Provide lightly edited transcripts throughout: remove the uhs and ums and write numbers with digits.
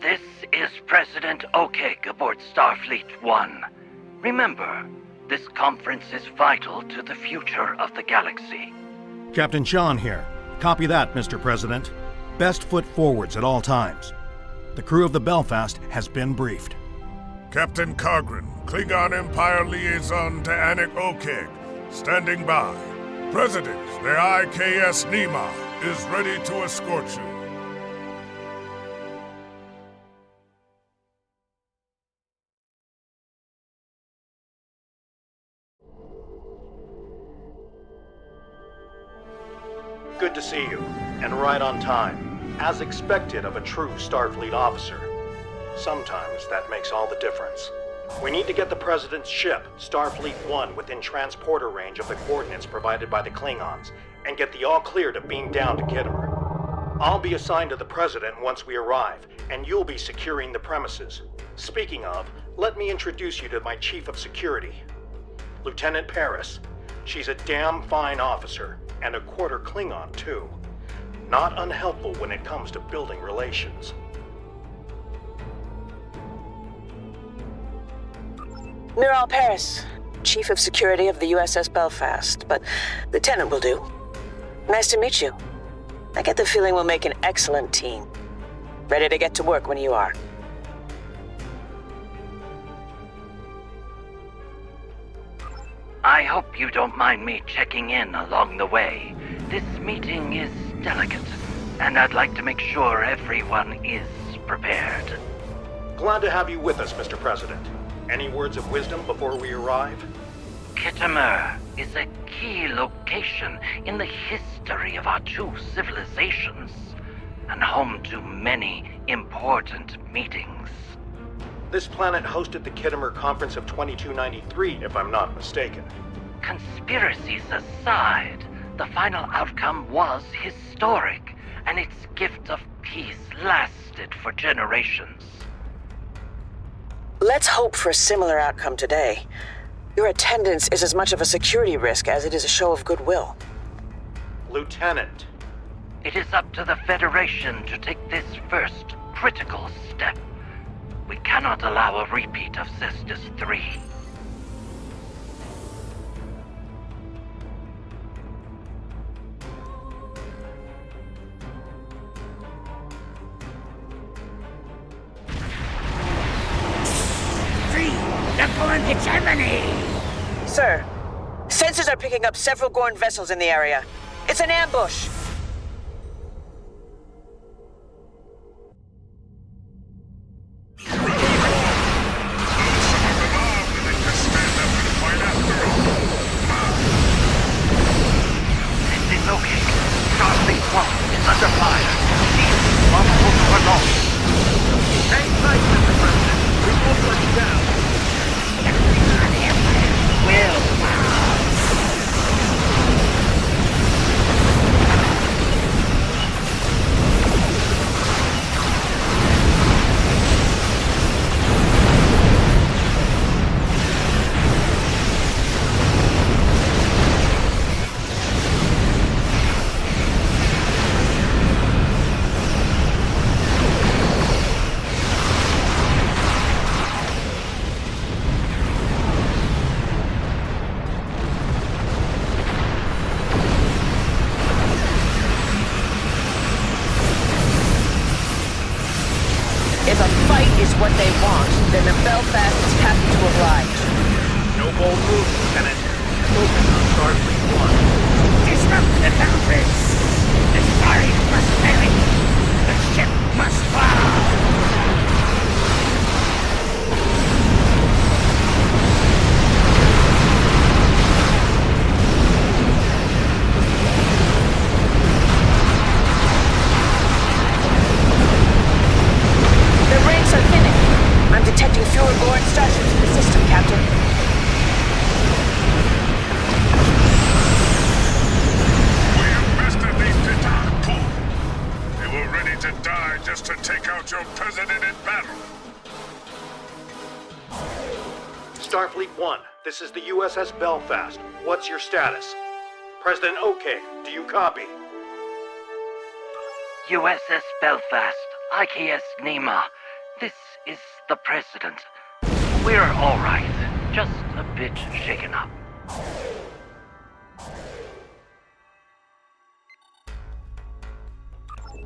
This is President Okeg aboard Starfleet 1. Remember, this conference is vital to the future of the galaxy. Captain Sean here. Copy that, Mr. President. Best foot forwards at all times. The crew of the Belfast has been briefed. Captain Kargren, Klingon Empire Liaison to Anik Okeg, standing by. President, the IKS Nima, is ready to escort you. Good to see you, and right on time, as expected of a true Starfleet officer. Sometimes that makes all the difference. We need to get the President's ship, Starfleet 1, within transporter range of the coordinates provided by the Klingons, and get the all-clear to beam down to Khitomer. I'll be assigned to the President once we arrive, and you'll be securing the premises. Speaking of, let me introduce you to my Chief of Security, Lieutenant Paris. She's a damn fine officer, and a quarter Klingon, too. Not unhelpful when it comes to building relations. Miral Paris, Chief of Security of the USS Belfast, but Lieutenant will do. Nice to meet you. I get the feeling we'll make an excellent team. Ready to get to work when you are. I hope you don't mind me checking in along the way. This meeting is delicate, and I'd like to make sure everyone is prepared. Glad to have you with us, Mr. President. Any words of wisdom before we arrive? Khitomer is a key location in the history of our two civilizations, and home to many important meetings. This planet hosted the Khitomer Conference of 2293, if I'm not mistaken. Conspiracies aside, the final outcome was historic, and its gift of peace lasted for generations. Let's hope for a similar outcome today. Your attendance is as much of a security risk as it is a show of goodwill. Lieutenant. It is up to the Federation to take this first critical step. We cannot allow a repeat of Cestus 3. They're going to Germany! Sir, sensors are picking up several Gorn vessels in the area. It's an ambush! If a fight is what they want, then the Belfast is happy to oblige. No bold move, Lieutenant. Focus on Starfleet 1. Disrupt the boundaries! The story must perish! The ship must fall! I'm detecting fewer Gorn starships in the system, Captain. We have bested these Titan pool. They were ready to die just to take out your president in battle. Starfleet 1, this is the USS Belfast. What's your status? President Okeg, do you copy? USS Belfast, IKS Nima. This is the President. We're all right. Just a bit shaken up.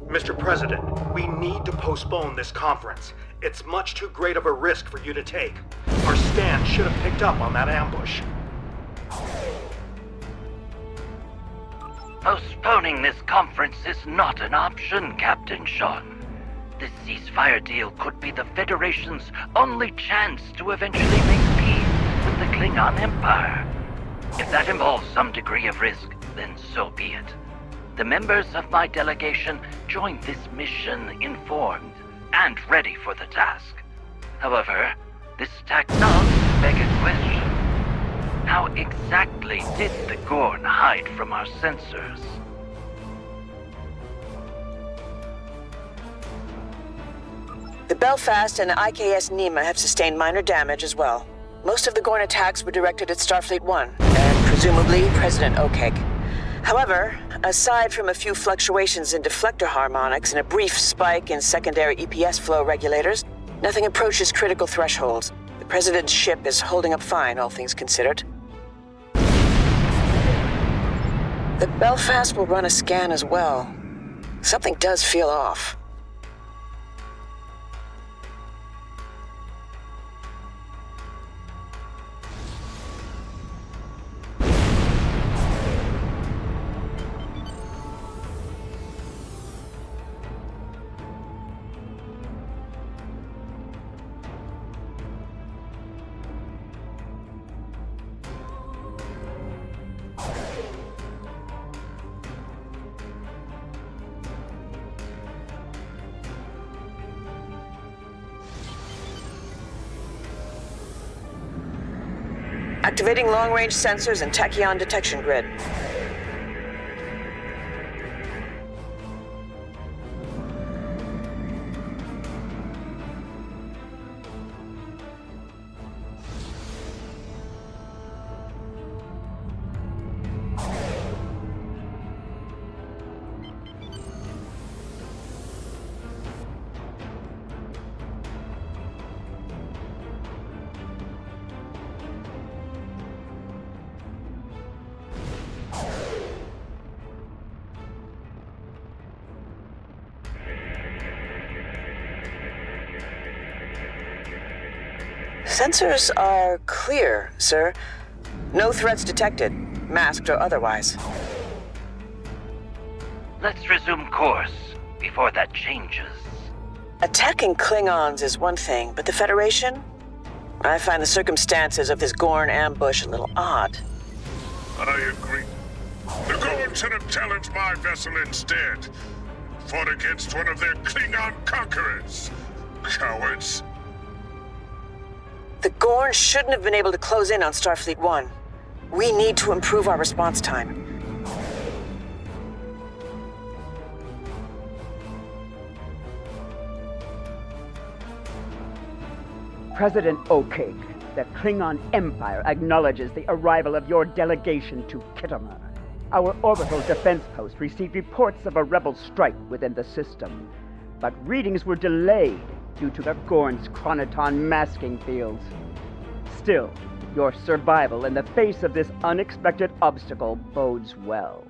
Mr. President, we need to postpone this conference. It's much too great of a risk for you to take. Our stand should have picked up on that ambush. Postponing this conference is not an option, Captain Sean. This ceasefire deal could be the Federation's only chance to eventually make peace with the Klingon Empire. If that involves some degree of risk, then so be it. The members of my delegation joined this mission informed and ready for the task. However, this task does beg a question. How exactly did the Gorn hide from our sensors? The Belfast and the IKS Nema have sustained minor damage as well. Most of the Gorn attacks were directed at Starfleet 1, and presumably President Okeg. However, aside from a few fluctuations in deflector harmonics and a brief spike in secondary EPS flow regulators, nothing approaches critical thresholds. The President's ship is holding up fine, all things considered. The Belfast will run a scan as well. Something does feel off. Activating long-range sensors and tachyon detection grid. Sensors are clear, sir. No threats detected, masked or otherwise. Let's resume course before that changes. Attacking Klingons is one thing, but the Federation? I find the circumstances of this Gorn ambush a little odd. I agree. The Gorn should have challenged my vessel instead. Fought against one of their Klingon conquerors. Cowards. The Gorn shouldn't have been able to close in on Starfleet 1. We need to improve our response time. President Okeg, the Klingon Empire acknowledges the arrival of your delegation to Khitomer. Our orbital defense post received reports of a rebel strike within the system, but readings were delayed due to the Gorn's chronoton masking fields. Still, your survival in the face of this unexpected obstacle bodes well.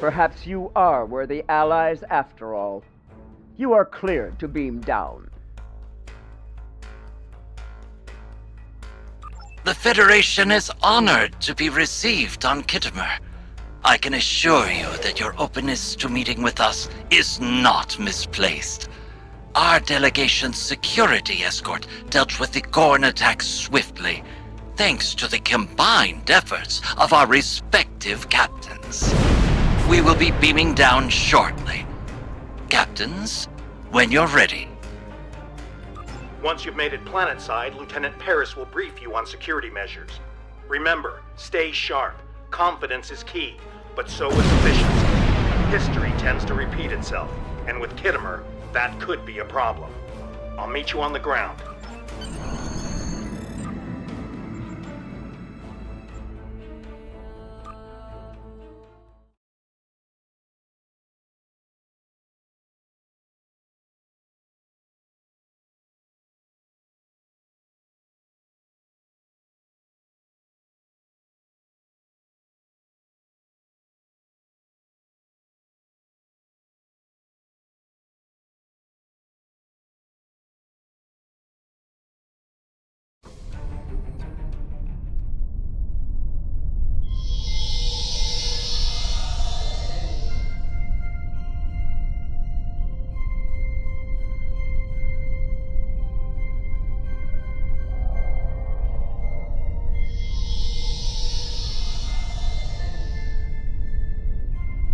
Perhaps you are worthy allies after all. You are cleared to beam down. The Federation is honored to be received on Khitomer. I can assure you that your openness to meeting with us is not misplaced. Our delegation's security escort dealt with the Gorn attack swiftly, thanks to the combined efforts of our respective captains. We will be beaming down shortly. Captains, when you're ready. Once you've made it planetside, Lieutenant Paris will brief you on security measures. Remember, stay sharp. Confidence is key, but so is efficiency. History tends to repeat itself, and with Khitomer, that could be a problem. I'll meet you on the ground.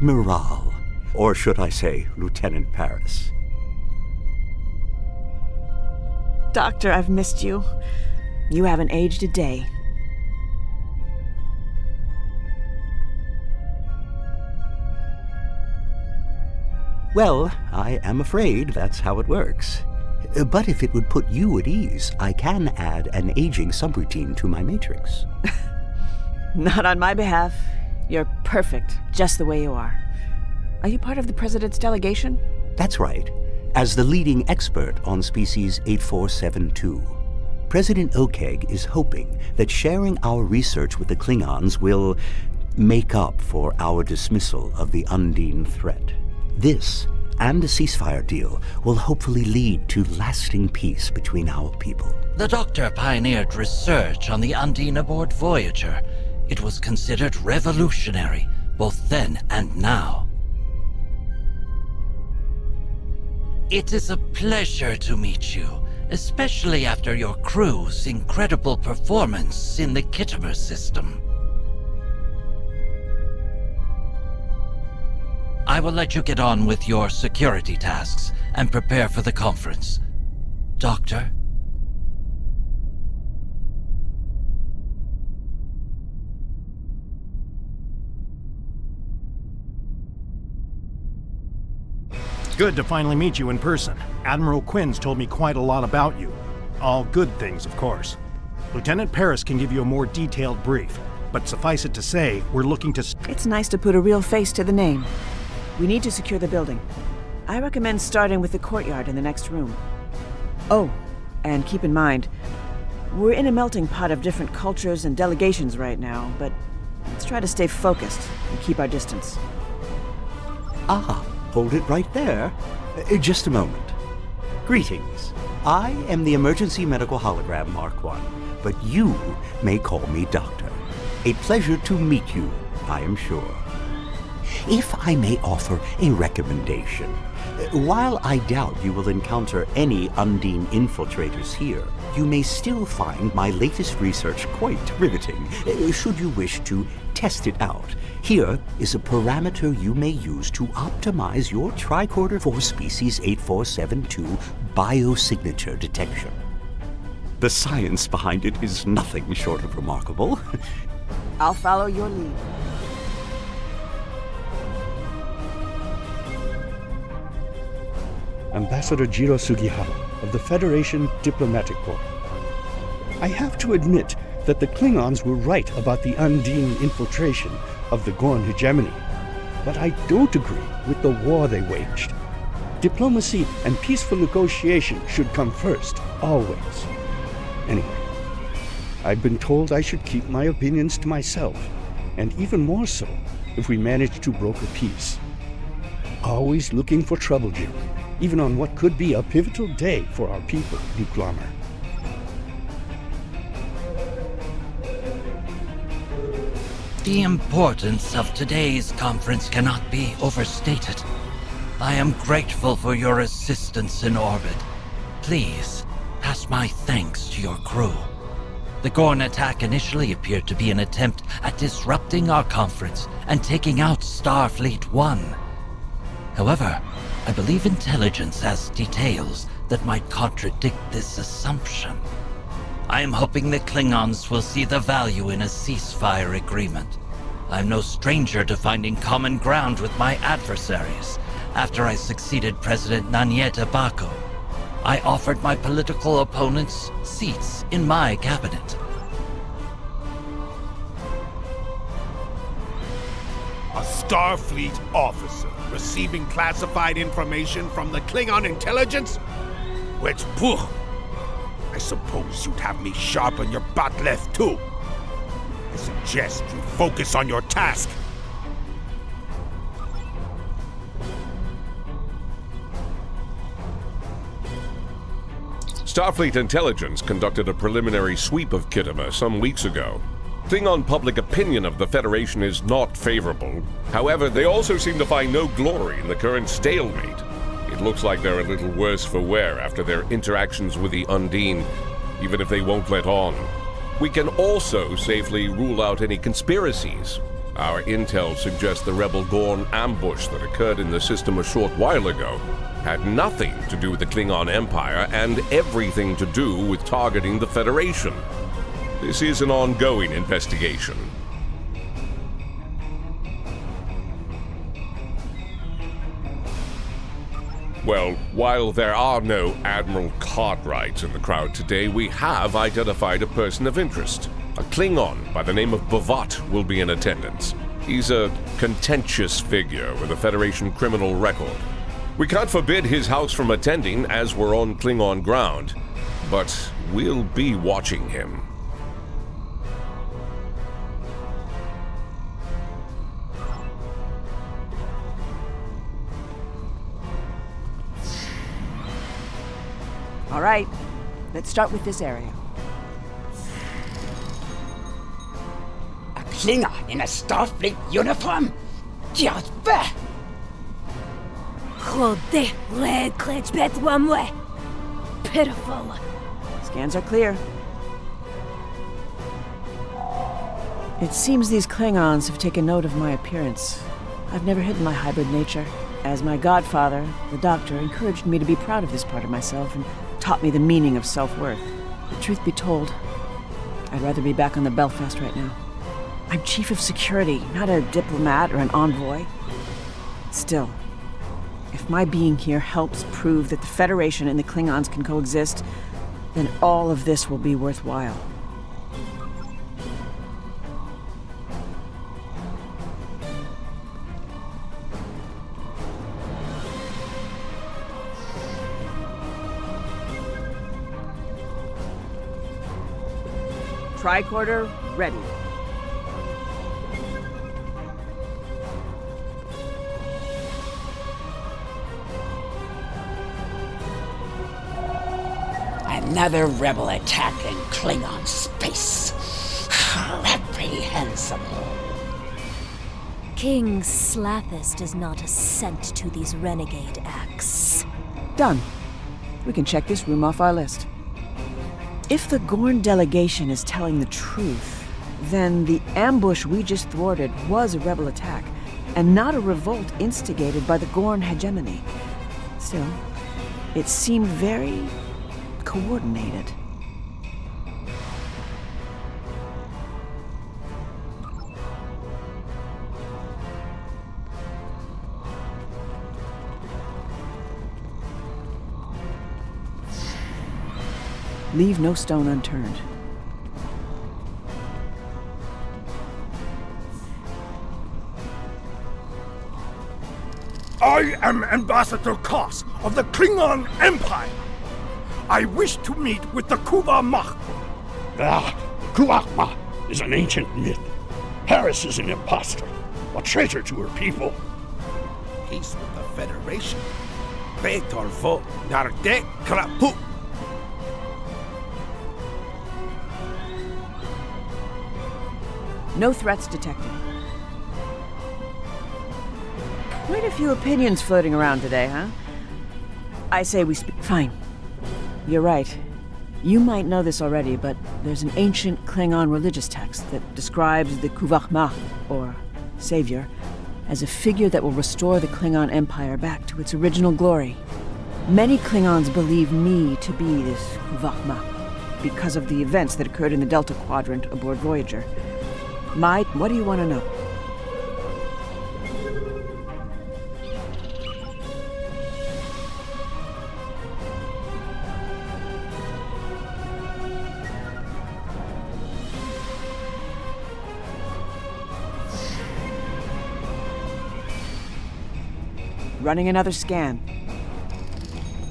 Miral. Or should I say, Lieutenant Paris. Doctor, I've missed you. You haven't aged a day. Well, I am afraid that's how it works. But if it would put you at ease, I can add an aging subroutine to my matrix. Not on my behalf. You're perfect, just the way you are. Are you part of the President's delegation? That's right. As the leading expert on species 8472, President Okeg is hoping that sharing our research with the Klingons will make up for our dismissal of the Undine threat. This and a ceasefire deal will hopefully lead to lasting peace between our people. The Doctor pioneered research on the Undine aboard Voyager. It was considered revolutionary, both then and now. It is a pleasure to meet you, especially after your crew's incredible performance in the Khitomer system. I will let you get on with your security tasks and prepare for the conference. Doctor? Good to finally meet you in person. Admiral Quinn's told me quite a lot about you. All good things, of course. Lieutenant Paris can give you a more detailed brief, but suffice it to say, we're looking to... It's nice to put a real face to the name. We need to secure the building. I recommend starting with the courtyard in the next room. Oh, and keep in mind, we're in a melting pot of different cultures and delegations right now, but let's try to stay focused and keep our distance. Ah, hold it right there. Just a moment. Greetings. I am the Emergency Medical Hologram Mark I, but you may call me Doctor. A pleasure to meet you, I am sure. If I may offer a recommendation, while I doubt you will encounter any Undine infiltrators here, you may still find my latest research quite riveting, should you wish to test it out. Here is a parameter you may use to optimize your tricorder for species 8472 biosignature detection. The science behind it is nothing short of remarkable. I'll follow your lead. Ambassador Jiro Sugihara of the Federation Diplomatic Corps. I have to admit that the Klingons were right about the Undine infiltration of the Gorn hegemony, but I don't agree with the war they waged. Diplomacy and peaceful negotiation should come first, always. Anyway, I've been told I should keep my opinions to myself, and even more so if we manage to broker peace. Always looking for trouble, Jim, even on what could be a pivotal day for our people, Luke Glommer. The importance of today's conference cannot be overstated. I am grateful for your assistance in orbit. Please, pass my thanks to your crew. The Gorn attack initially appeared to be an attempt at disrupting our conference and taking out Starfleet 1. However, I believe intelligence has details that might contradict this assumption. I am hoping the Klingons will see the value in a ceasefire agreement. I'm no stranger to finding common ground with my adversaries. After I succeeded President Nanyeta Bako, I offered my political opponents seats in my cabinet. A Starfleet officer receiving classified information from the Klingon intelligence? Which, pooh, I suppose you'd have me sharpen your bat'leth too. I suggest you focus on your task. Starfleet Intelligence conducted a preliminary sweep of Khitomer some weeks ago. Klingon public opinion of the Federation is not favorable. However, they also seem to find no glory in the current stalemate. It looks like they're a little worse for wear after their interactions with the Undine, even if they won't let on. We can also safely rule out any conspiracies. Our intel suggests the rebel Gorn ambush that occurred in the system a short while ago had nothing to do with the Klingon Empire and everything to do with targeting the Federation. This is an ongoing investigation. Well, while there are no Admiral Cartwrights in the crowd today, we have identified a person of interest. A Klingon by the name of Bavat will be in attendance. He's a contentious figure with a Federation criminal record. We can't forbid his house from attending as we're on Klingon ground, but we'll be watching him. All right, let's start with this area. A Klingon in a Starfleet uniform? Just bah! Pitiful. Scans are clear. It seems these Klingons have taken note of my appearance. I've never hidden my hybrid nature. As my godfather, the Doctor, encouraged me to be proud of this part of myself and taught me the meaning of self-worth. The truth be told, I'd rather be back on the Belfast right now. I'm chief of security, not a diplomat or an envoy. Still, if my being here helps prove that the Federation and the Klingons can coexist, then all of this will be worthwhile. Tricorder ready. Another rebel attack in Klingon space. Reprehensible. King Slathis does not assent to these renegade acts. Done. We can check this room off our list. If the Gorn delegation is telling the truth, then the ambush we just thwarted was a rebel attack, and not a revolt instigated by the Gorn hegemony. Still, it seemed very coordinated. Leave no stone unturned. I am Ambassador Koss of the Klingon Empire. I wish to meet with the Kuvah-Mah. Kuvah-Mah is an ancient myth. Paris is an impostor, a traitor to her people. Peace with the Federation. Betorvo Narde Krapu. No threats detected. Quite a few opinions floating around today, huh? I say we speak. Fine. You're right. You might know this already, but there's an ancient Klingon religious text that describes the Kuvah-Mah, or Savior, as a figure that will restore the Klingon Empire back to its original glory. Many Klingons believe me to be this Kuvah-Mah because of the events that occurred in the Delta Quadrant aboard Voyager. What do you want to know? Running another scan.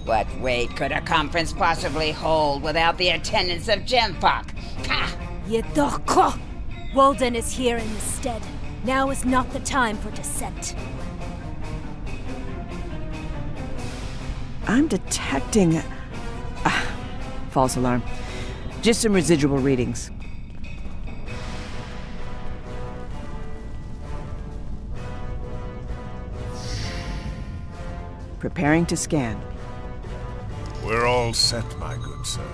What weight could a conference possibly hold without the attendance of Jemfok? Ha! Yedoko! Walden is here in his stead. Now is not the time for dissent. I'm detecting... false alarm. Just some residual readings. Preparing to scan. We're all set, my good sir.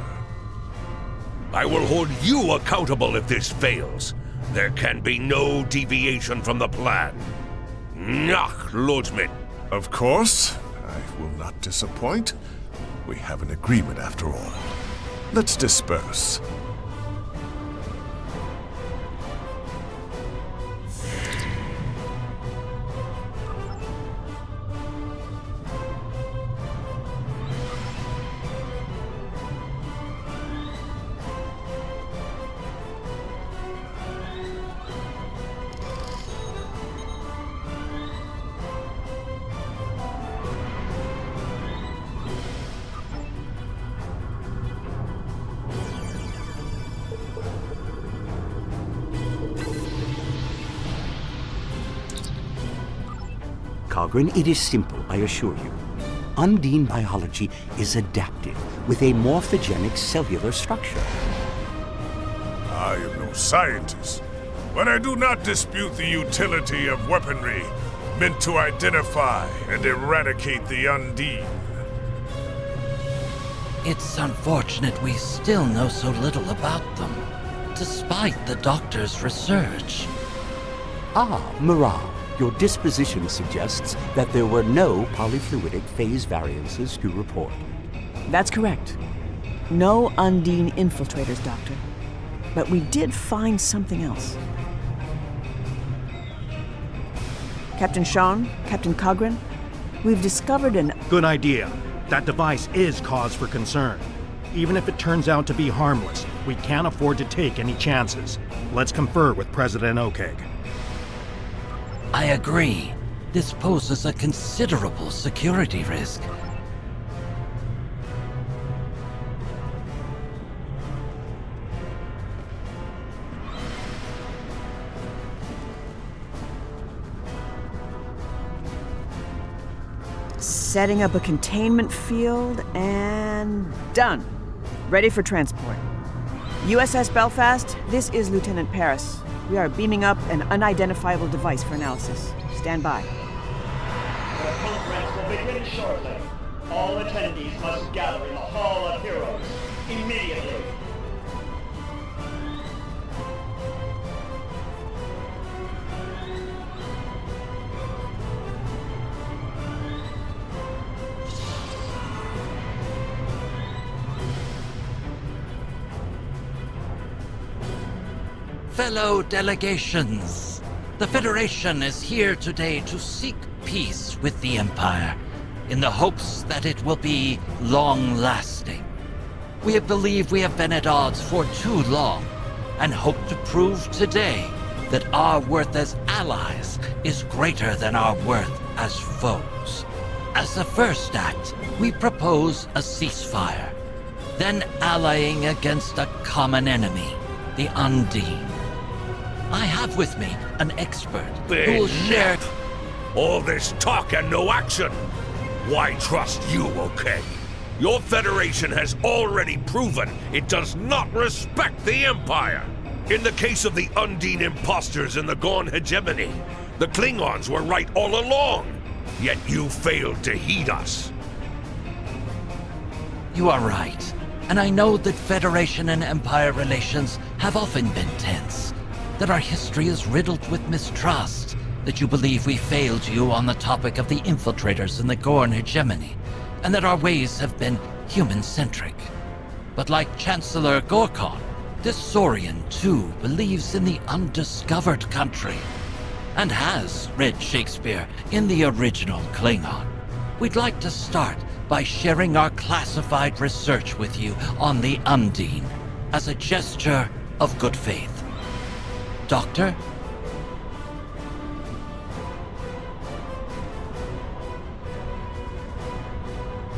I will hold you accountable if this fails. There can be no deviation from the plan. Nach, Lordsman. Of course. I will not disappoint. We have an agreement after all. Let's disperse. Cogran, it is simple, I assure you. Undine biology is adaptive with a morphogenic cellular structure. I am no scientist, but I do not dispute the utility of weaponry meant to identify and eradicate the Undine. It's unfortunate we still know so little about them, despite the doctor's research. Ah, Mirage. Your disposition suggests that there were no polyfluidic phase variances to report. That's correct. No Undine infiltrators, Doctor. But we did find something else. Captain Sean, Captain Cogran, we've discovered an... Good idea. That device is cause for concern. Even if it turns out to be harmless, we can't afford to take any chances. Let's confer with President Okeg. I agree. This poses a considerable security risk. Setting up a containment field and done. Ready for transport. USS Belfast, this is Lieutenant Paris. We are beaming up an unidentifiable device for analysis. Stand by. The conference will begin shortly. All attendees must gather in the Hall of Heroes immediately. Fellow delegations, the Federation is here today to seek peace with the Empire, in the hopes that it will be long-lasting. We believe we have been at odds for too long, and hope to prove today that our worth as allies is greater than our worth as foes. As a first act, we propose a ceasefire, then allying against a common enemy, the Undine. I have with me an expert who will share... All this talk and no action! Why trust you, okay? Your Federation has already proven it does not respect the Empire! In the case of the Undine imposters in the Gorn hegemony, the Klingons were right all along, yet you failed to heed us. You are right, and I know that Federation and Empire relations have often been tense, that our history is riddled with mistrust, that you believe we failed you on the topic of the infiltrators in the Gorn hegemony, and that our ways have been human-centric. But like Chancellor Gorkon, this Saurian too believes in the undiscovered country, and has read Shakespeare in the original Klingon. We'd like to start by sharing our classified research with you on the Undine, as a gesture of good faith. Doctor?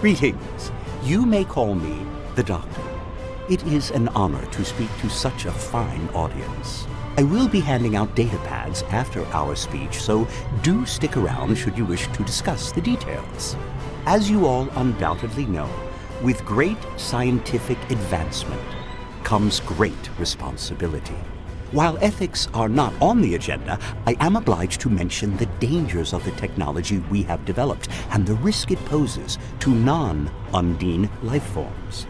Greetings. You may call me the Doctor. It is an honor to speak to such a fine audience. I will be handing out data pads after our speech, so do stick around should you wish to discuss the details. As you all undoubtedly know, with great scientific advancement comes great responsibility. While ethics are not on the agenda, I am obliged to mention the dangers of the technology we have developed and the risk it poses to non-Undine life forms.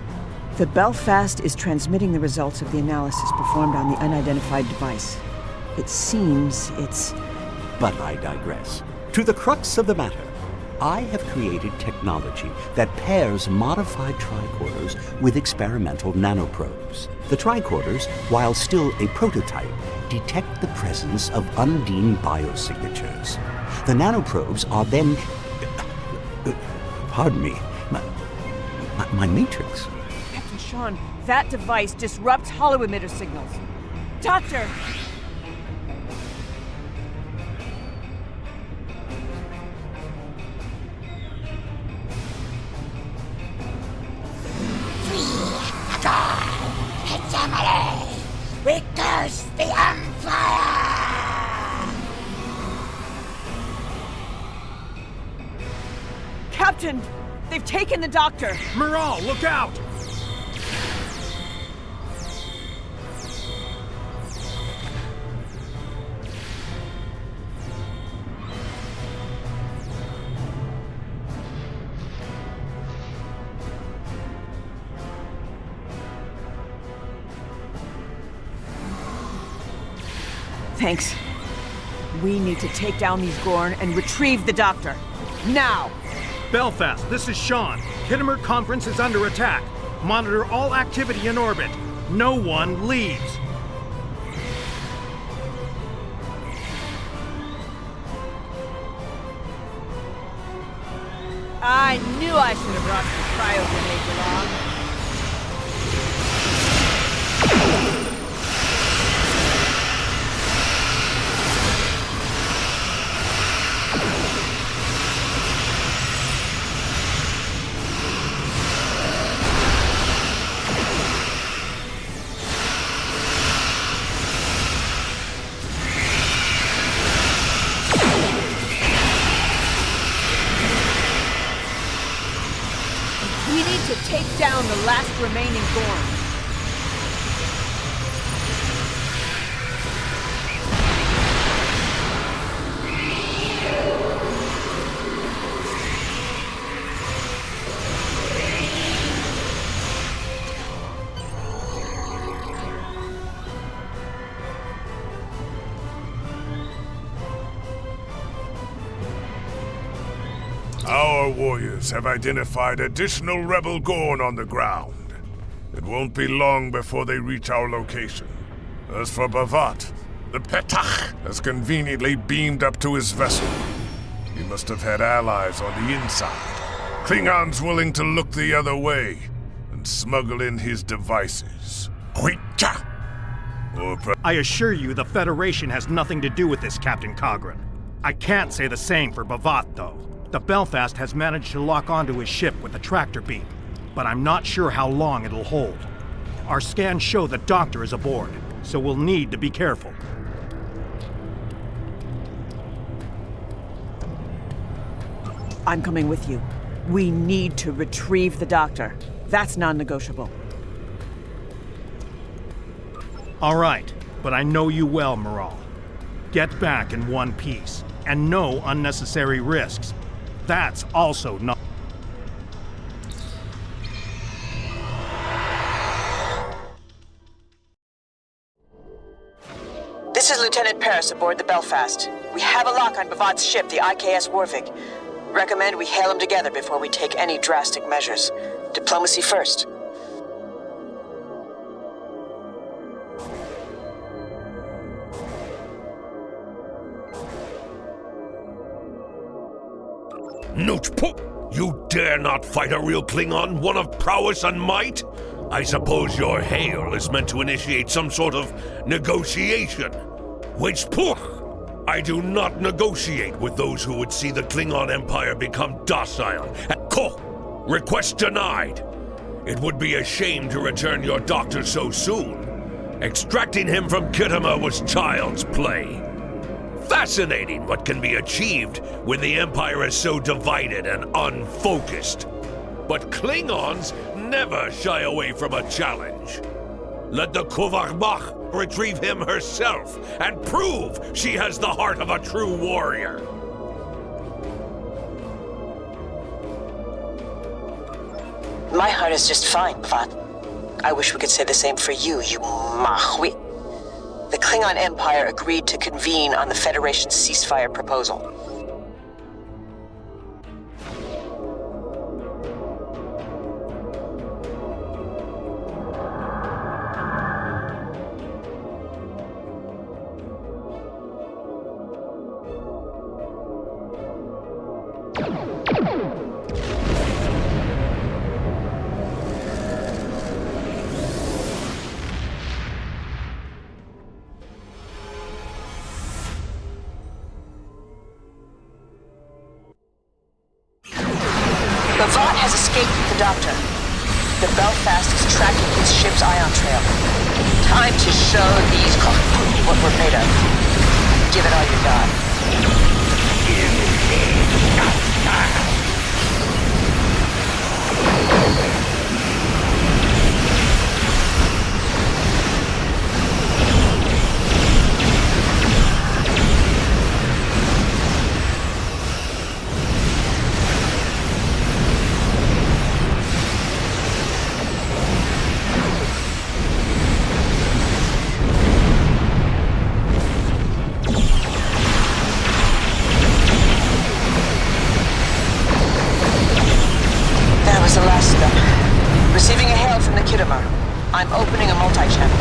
The Belfast is transmitting the results of the analysis performed on the unidentified device. It seems it's... But I digress. To the crux of the matter, I have created technology that pairs modified tricorders with experimental nanoprobes. The tricorders, while still a prototype, detect the presence of Undine biosignatures. The nanoprobes are then... pardon me, my matrix. Captain Sean, that device disrupts holoemitter signals. Doctor! We curse the Empire! Captain! They've taken the doctor! Miral, look out! Thanks. We need to take down these Gorn and retrieve the doctor. Now! Belfast, this is Sean. Kittimer Conference is under attack. Monitor all activity in orbit. No one leaves. I knew I should have brought some cryo grenades along. Take down the last remaining Gorn. Our warriors have identified additional rebel Gorn on the ground. It won't be long before they reach our location. As for Bavat, the Petach has conveniently beamed up to his vessel. He must have had allies on the inside. Klingons willing to look the other way and smuggle in his devices. I assure you the Federation has nothing to do with this, Captain Cogran. I can't say the same for Bavat, though. The Belfast has managed to lock onto his ship with a tractor beam, but I'm not sure how long it'll hold. Our scans show the doctor is aboard, so we'll need to be careful. I'm coming with you. We need to retrieve the doctor. That's non-negotiable. All right, but I know you well, Miral. Get back in one piece, and no unnecessary risks. That's also not... This is Lieutenant Paris aboard the Belfast. We have a lock on Bavat's ship, the IKS Warvik. Recommend we hail them together before we take any drastic measures. Diplomacy first. Nootpoop! You dare not fight a real Klingon, one of prowess and might? I suppose your hail is meant to initiate some sort of negotiation. Which I do not negotiate with those who would see the Klingon Empire become docile. Request denied. It would be a shame to return your doctor so soon. Extracting him from Kittimer was child's play. Fascinating what can be achieved when the Empire is so divided and unfocused. But Klingons never shy away from a challenge. Let the Kuvarbach retrieve him herself and prove she has the heart of a true warrior. My heart is just fine, Bavat. I wish we could say the same for you, you Mahwi. the Klingon Empire agreed to convene on the Federation's ceasefire proposal. B'Vat has escaped with the Doctor. The Belfast is tracking his ship's ion trail. Time to show these what we're made of. Give it all you got. Receiving a hail from the Khitomer. I'm opening a multi-channel.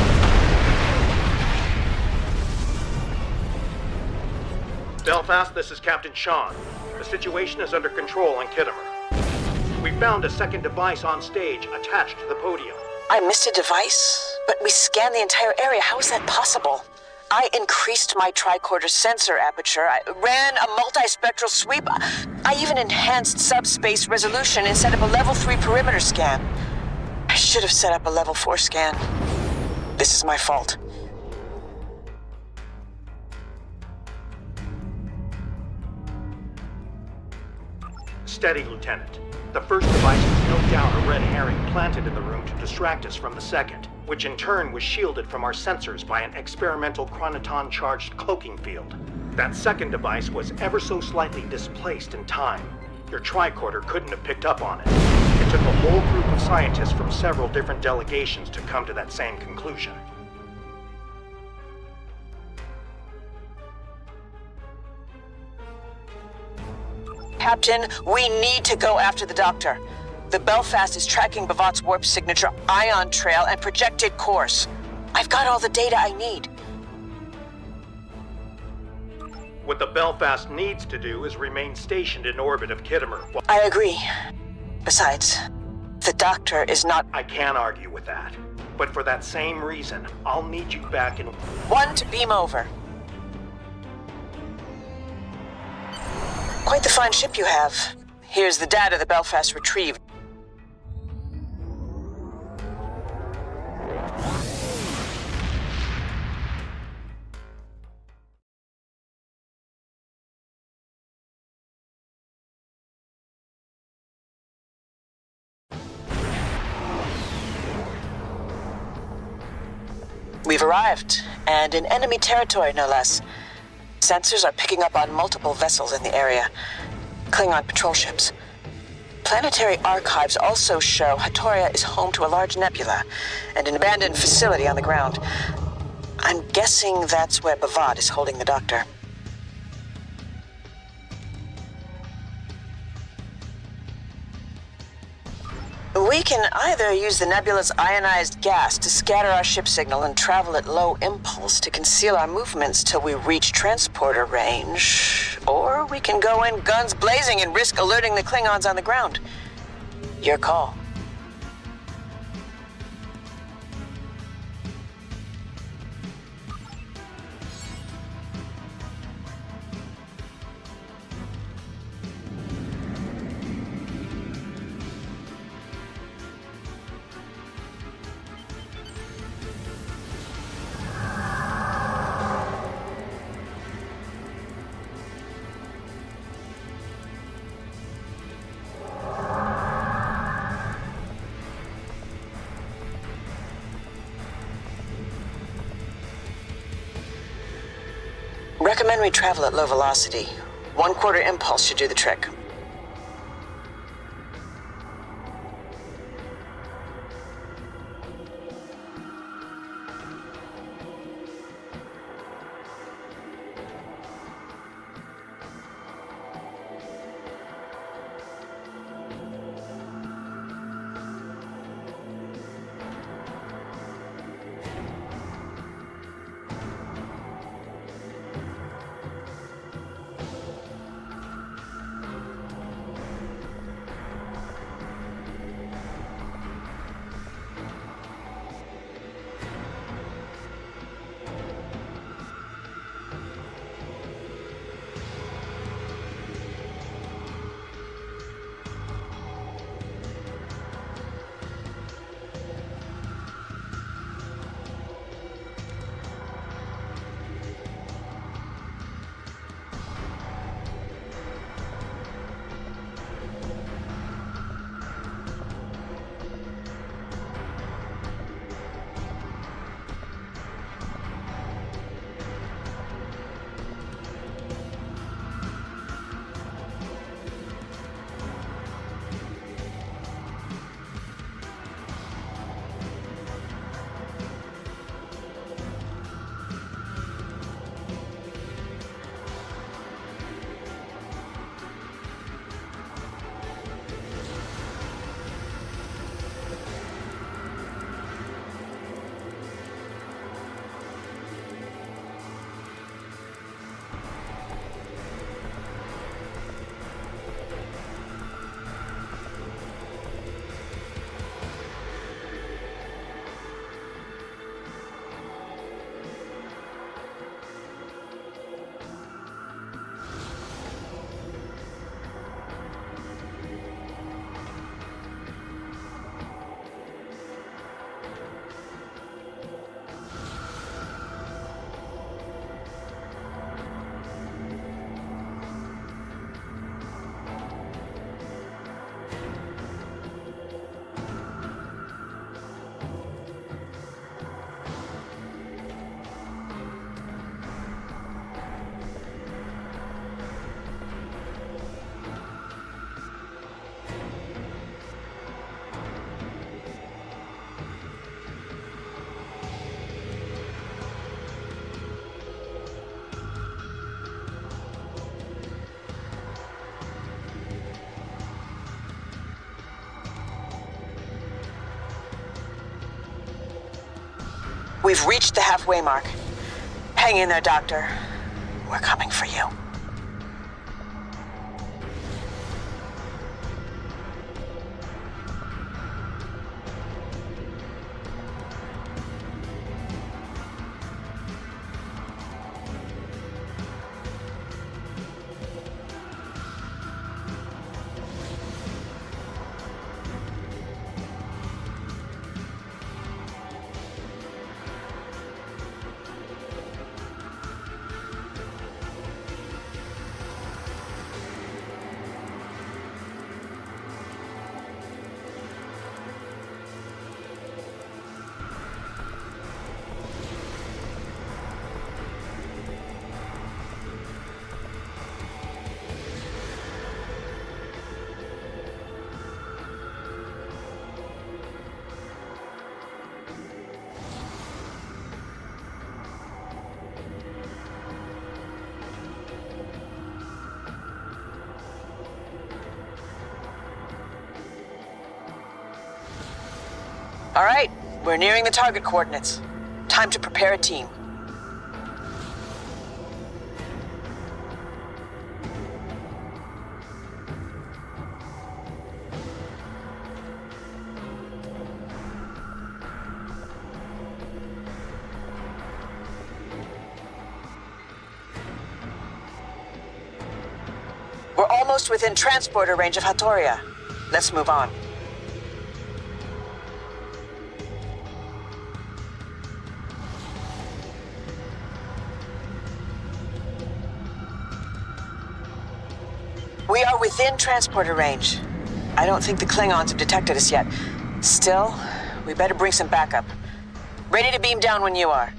Belfast, this is Captain Sean. The situation is under control on Khitomer. We found a second device on stage attached to the podium. I missed a device? But we scanned the entire area. How is that possible? I increased my tricorder sensor aperture. I ran a multispectral sweep. I even enhanced subspace resolution and set up a level 3 perimeter scan. I should have set up a level 4 scan. This is my fault. Steady, Lieutenant. The first device was no doubt a red herring planted in the room to distract us from the second, which in turn was shielded from our sensors by an experimental chronoton-charged cloaking field. That second device was ever so slightly displaced in time. Your tricorder couldn't have picked up on it. It took a whole group of scientists from several different delegations to come to that same conclusion. Captain, we need to go after the Doctor. The Belfast is tracking B'Vat's warp signature, ion trail, and projected course. I've got all the data I need. What the Belfast needs to do is remain stationed in orbit of Khitomer. I agree. Besides, the Doctor is not... I can't argue with that. But for that same reason, I'll need you back in... One to beam over. Quite the fine ship you have. Here's the data the Belfast retrieved. We've arrived, and in enemy territory, no less. Sensors are picking up on multiple vessels in the area. Klingon patrol ships. Planetary archives also show Hatoria is home to a large nebula and an abandoned facility on the ground. I'm guessing that's where B'Vat is holding the Doctor. We can either use the nebula's ionized gas to scatter our ship signal and travel at low impulse to conceal our movements till we reach transporter range, or we can go in guns blazing and risk alerting the Klingons on the ground. Your call. Recommend we travel at low velocity. 1/4 impulse should do the trick. We've reached the halfway mark. Hang in there, Doctor. We're coming for you. All right, we're nearing the target coordinates. Time to prepare a team. We're almost within transporter range of Hatoria. Let's move on. We are within transporter range. I don't think the Klingons have detected us yet. Still, we better bring some backup. Ready to beam down when you are.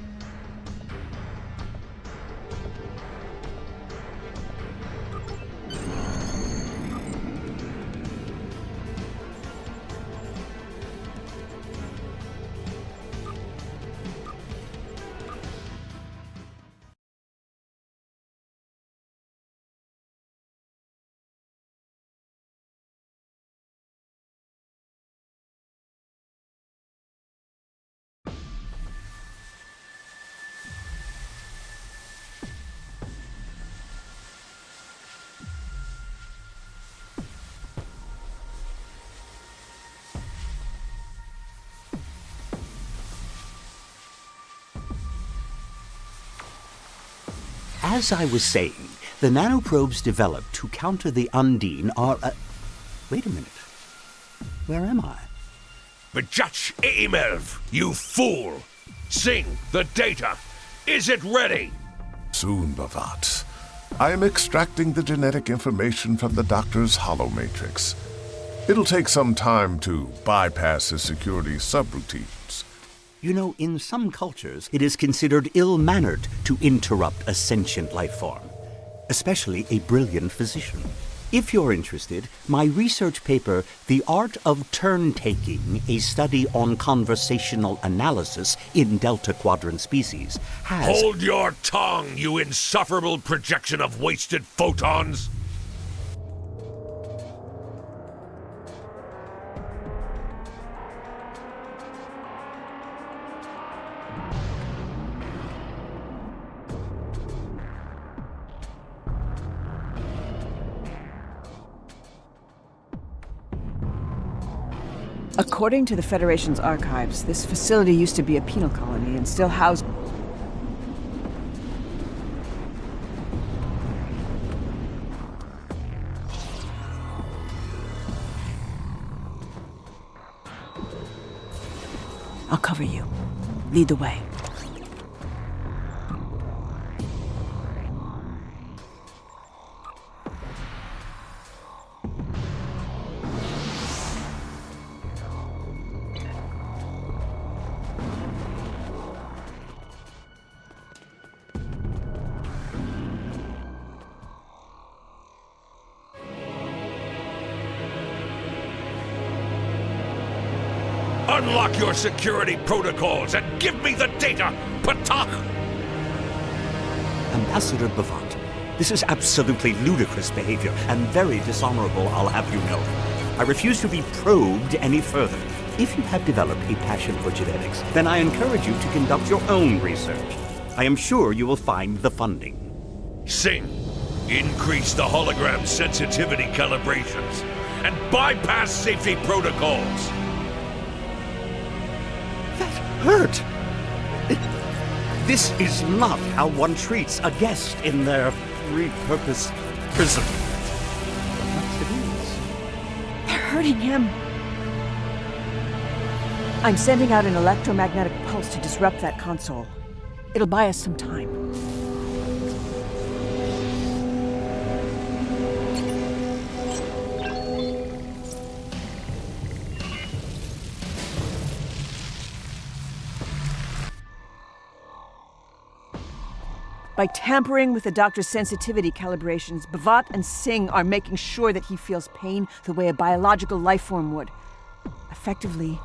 As I was saying, the nanoprobes developed to counter the Undine are... Wait a minute. Where am I? Bajach Emelv, you fool! Sing, the data! Is it ready? Soon, Bavat. I am extracting the genetic information from the Doctor's holomatrix. It'll take some time to bypass his security subroutines. You know, in some cultures, it is considered ill-mannered to interrupt a sentient life form, especially a brilliant physician. If you're interested, my research paper, The Art of Turn-Taking, a study on conversational analysis in Delta Quadrant species, has... Hold your tongue, you insufferable projection of wasted photons! According to the Federation's archives, this facility used to be a penal colony and still housed... I'll cover you. Lead the way. Unlock your security protocols and give me the data, Patach! Ambassador Bavat, this is absolutely ludicrous behavior and very dishonorable, I'll have you know. I refuse to be probed any further. If you have developed a passion for genetics, then I encourage you to conduct your own research. I am sure you will find the funding. Singh, increase the hologram sensitivity calibrations and bypass safety protocols. That hurt! This is not how one treats a guest in their repurposed prison. Perhaps it is. They're hurting him. I'm sending out an electromagnetic pulse to disrupt that console. It'll buy us some time. By tampering with the doctor's sensitivity calibrations, Bhavat and Singh are making sure that he feels pain the way a biological life form would. Effectively,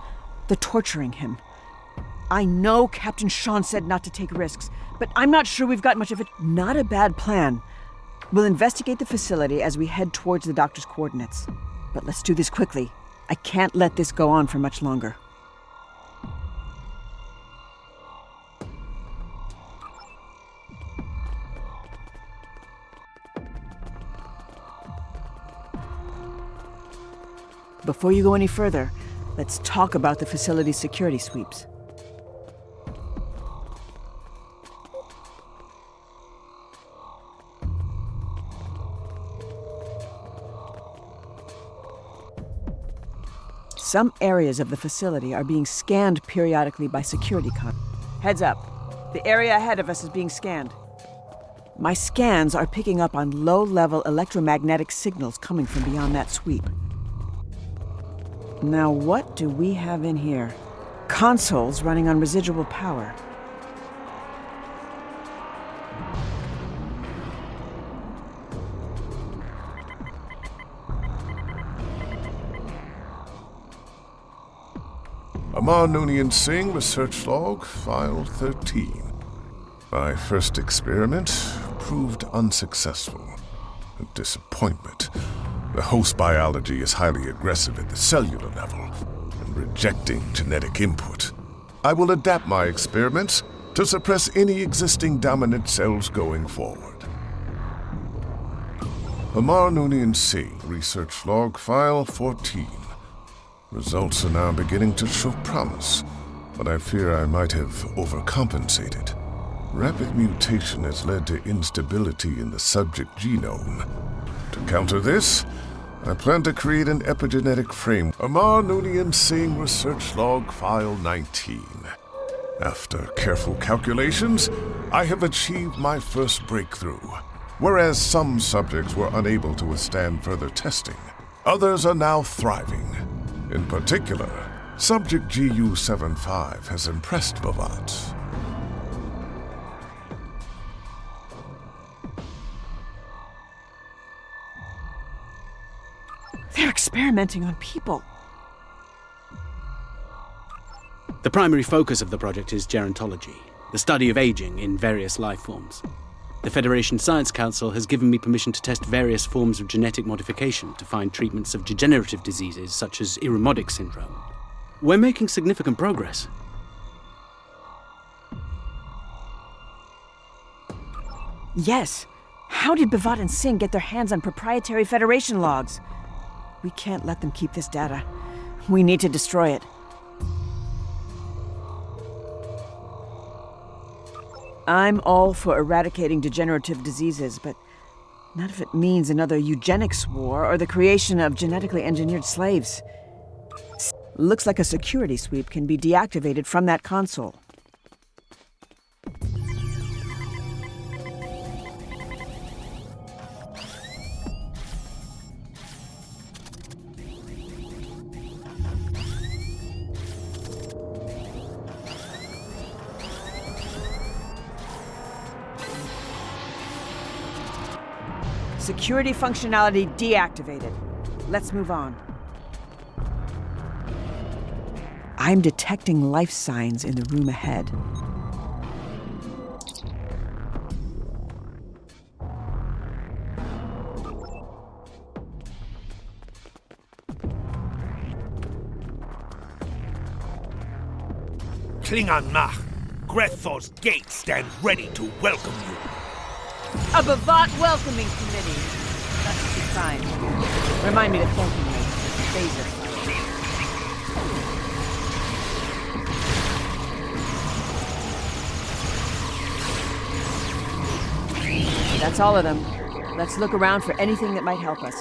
they're torturing him. I know Captain Sean said not to take risks, but I'm not sure we've got much of it. Not a bad plan. We'll investigate the facility as we head towards the doctor's coordinates. But let's do this quickly. I can't let this go on for much longer. Before you go any further, let's talk about the facility's security sweeps. Some areas of the facility are being scanned periodically by security Heads up. The area ahead of us is being scanned. My scans are picking up on low-level electromagnetic signals coming from beyond that sweep. Now, what do we have in here? Consoles running on residual power. Amar Noonien Singh, Research Log, File 13. My first experiment proved unsuccessful. A disappointment. The host biology is highly aggressive at the cellular level and rejecting genetic input. I will adapt my experiments to suppress any existing dominant cells going forward. Amar Noonien Singh, Research Log, File 14. Results are now beginning to show promise, but I fear I might have overcompensated. Rapid mutation has led to instability in the subject genome. To counter this, I plan to create an epigenetic frame. Amar Noonien Singh, Research Log, File 19. After careful calculations, I have achieved my first breakthrough. Whereas some subjects were unable to withstand further testing, others are now thriving. In particular, Subject GU-75 has impressed Bhavat. They're experimenting on people. The primary focus of the project is gerontology, the study of aging in various life forms. The Federation Science Council has given me permission to test various forms of genetic modification to find treatments of degenerative diseases such as Irumodic syndrome. We're making significant progress. Yes. How did Bhavat and Singh get their hands on proprietary Federation logs? We can't let them keep this data. We need to destroy it. I'm all for eradicating degenerative diseases, but not if it means another eugenics war or the creation of genetically engineered slaves. Looks like a security sweep can be deactivated from that console. Security functionality deactivated. Let's move on. I'm detecting life signs in the room ahead. Klingon Nach, Grethor's gate stands ready to welcome you. A Bavat welcoming committee. That should be fine. Remind me to thank you later. Phaser. That's all of them. Let's look around for anything that might help us.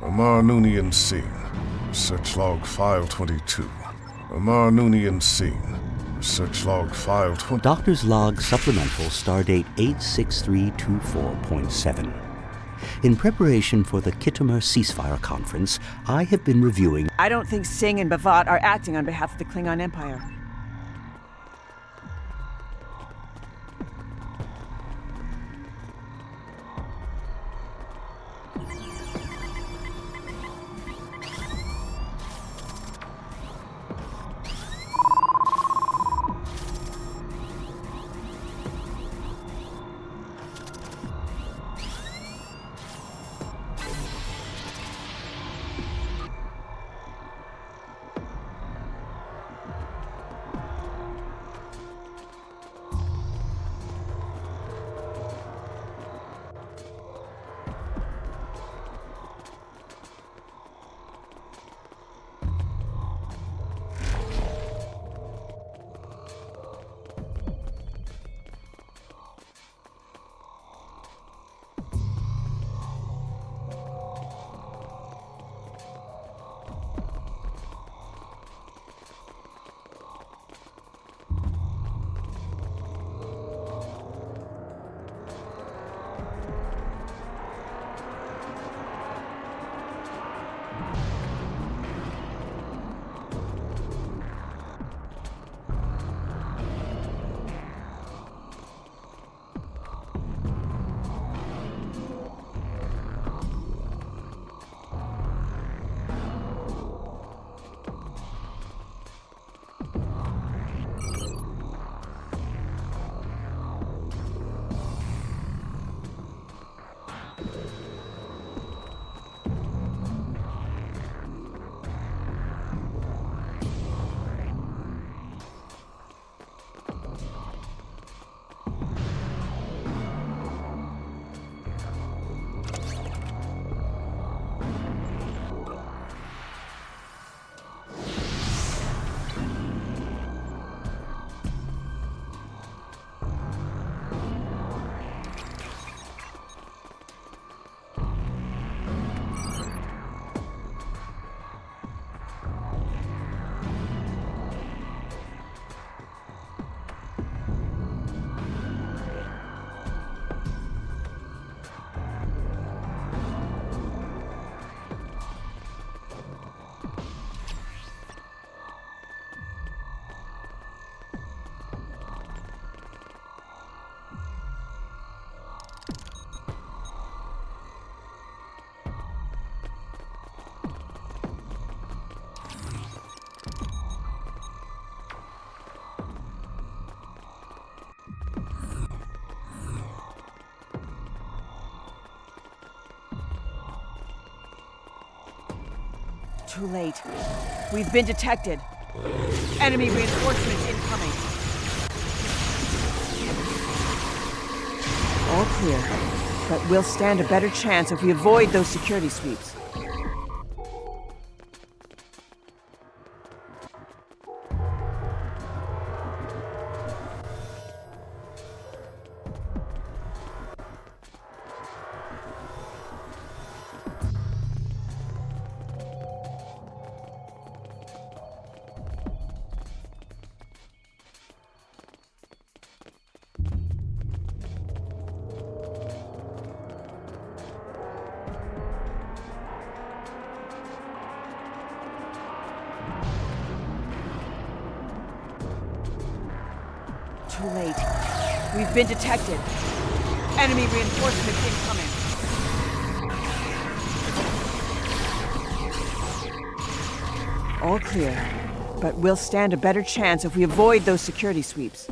Amar Noonien Singh. Search log file 22. Amar Noonien Singh. Search log file 20. Doctor's log supplemental stardate 86324.7. In preparation for the Khitomer ceasefire conference, I have been reviewing. I don't think Singh and Bavat are acting on behalf of the Klingon Empire. Too late. We've been detected. Enemy reinforcements incoming. All clear, but we'll stand a better chance if we avoid those security sweeps. Too late. We've been detected. Enemy reinforcements incoming. All clear, but we'll stand a better chance if we avoid those security sweeps.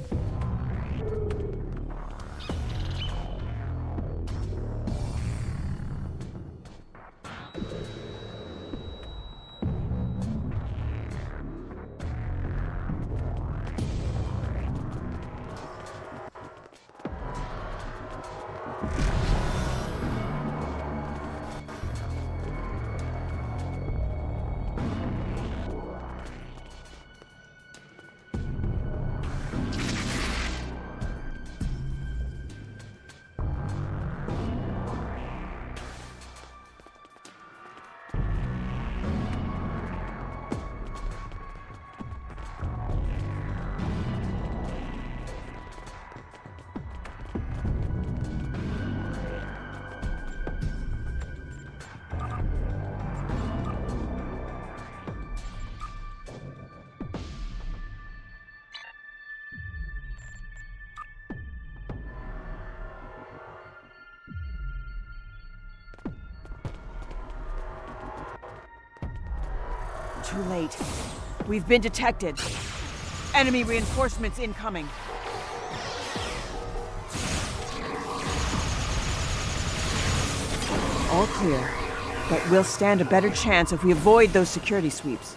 Too late. We've been detected. Enemy reinforcements incoming. All clear, but we'll stand a better chance if we avoid those security sweeps.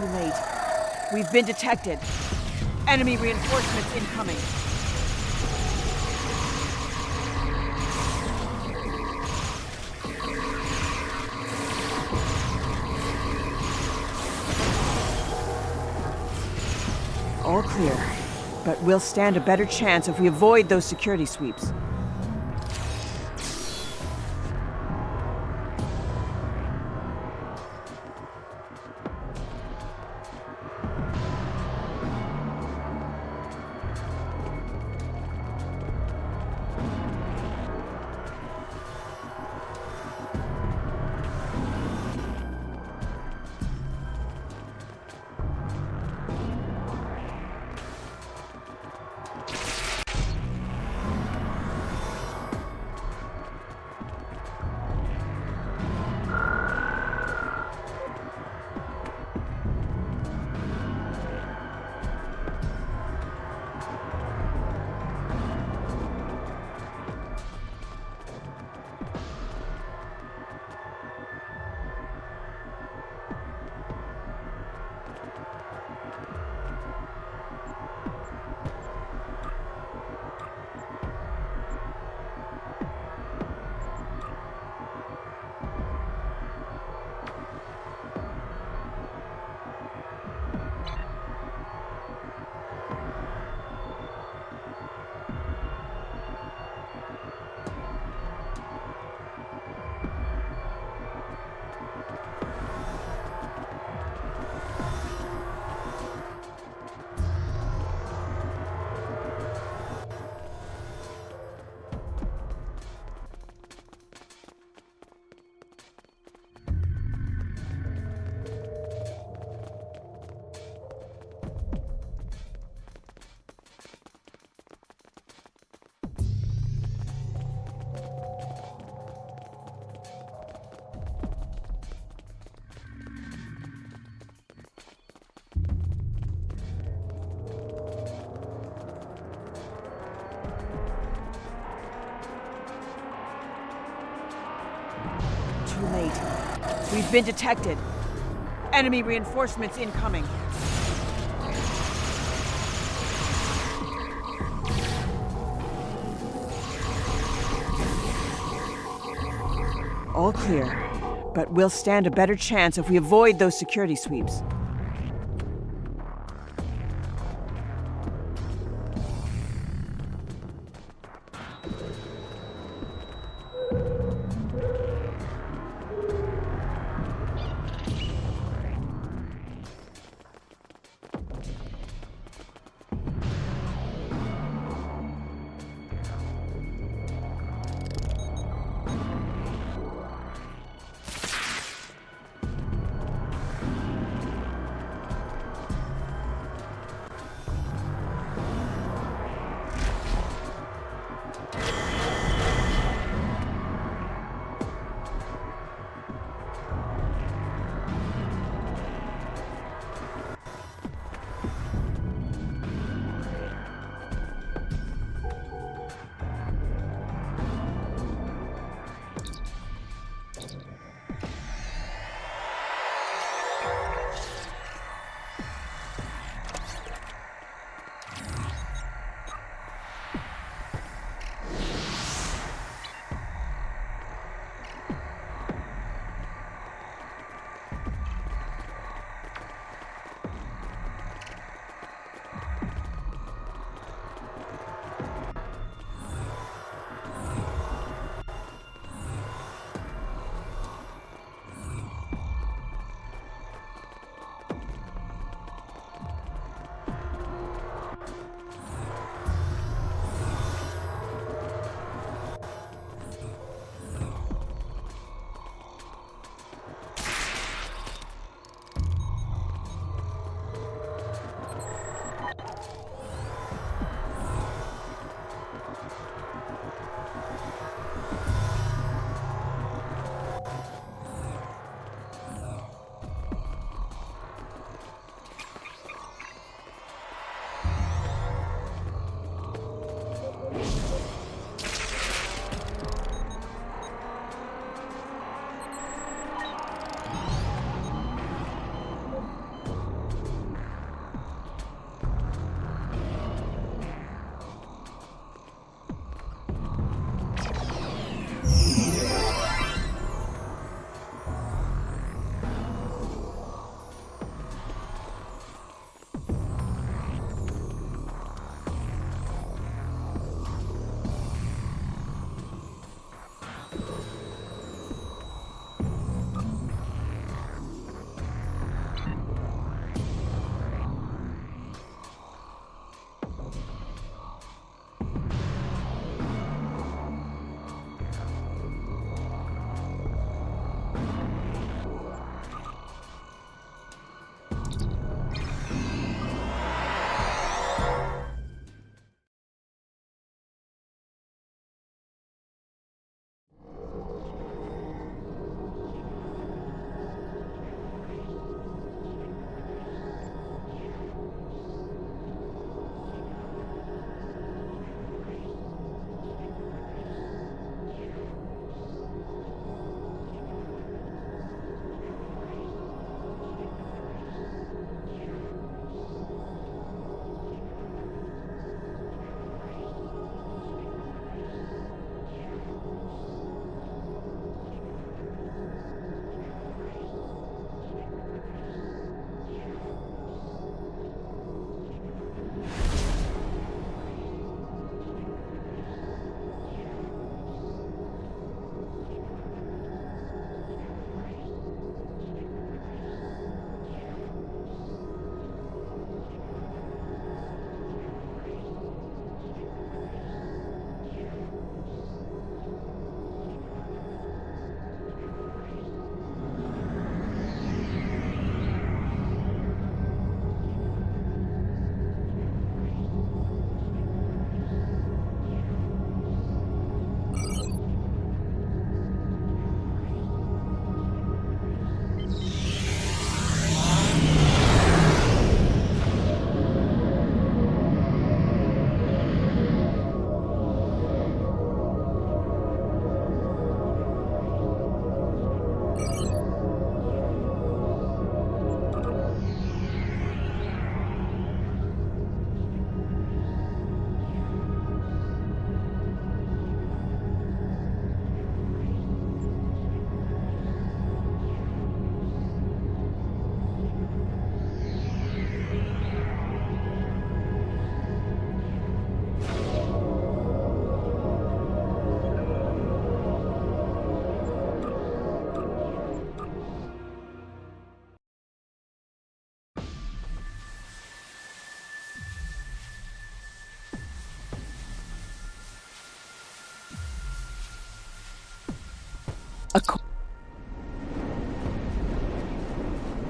Too late. We've been detected. Enemy reinforcements incoming. All clear, but we'll stand a better chance if we avoid those security sweeps. Too late. We've been detected. Enemy reinforcements incoming. All clear, but we'll stand a better chance if we avoid those security sweeps.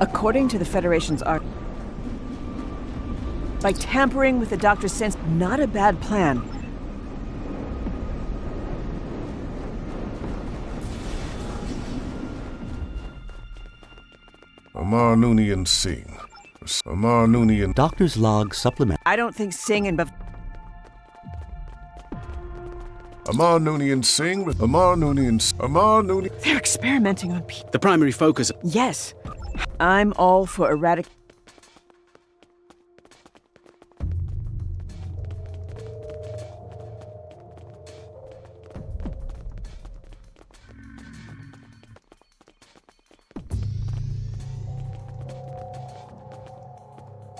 According to the Federation's art, by tampering with the Doctor's sense, not a bad plan. Amar Noonien Singh. Amar Noonien. Doctor's log supplement. I don't think Singh and Amar Noonien Singh with Amar Noonien. Amar Noonien. They're experimenting on people. The primary focus. Yes. I'm all for eradicating.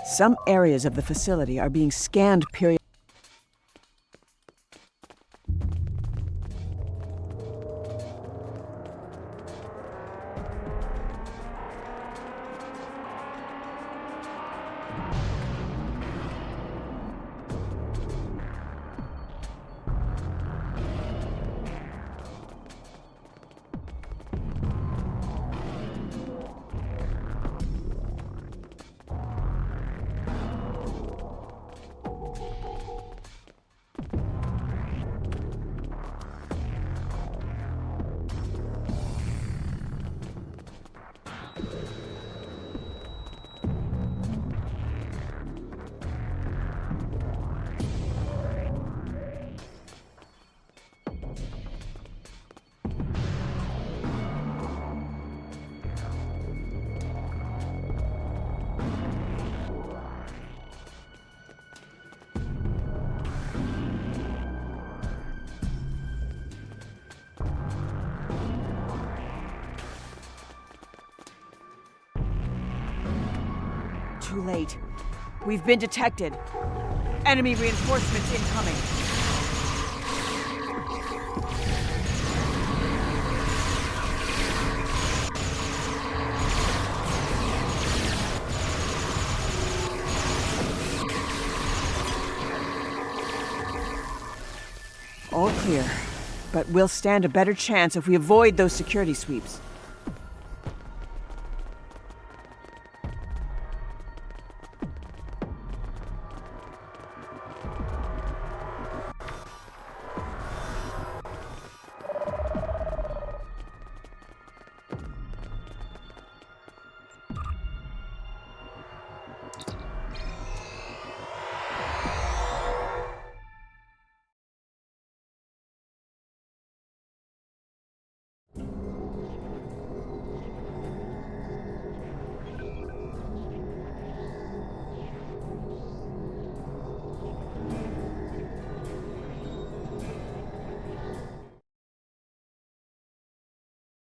Some areas of the facility are being scanned periodically. Too late. We've been detected. Enemy reinforcements incoming. All clear. But we'll stand a better chance if we avoid those security sweeps.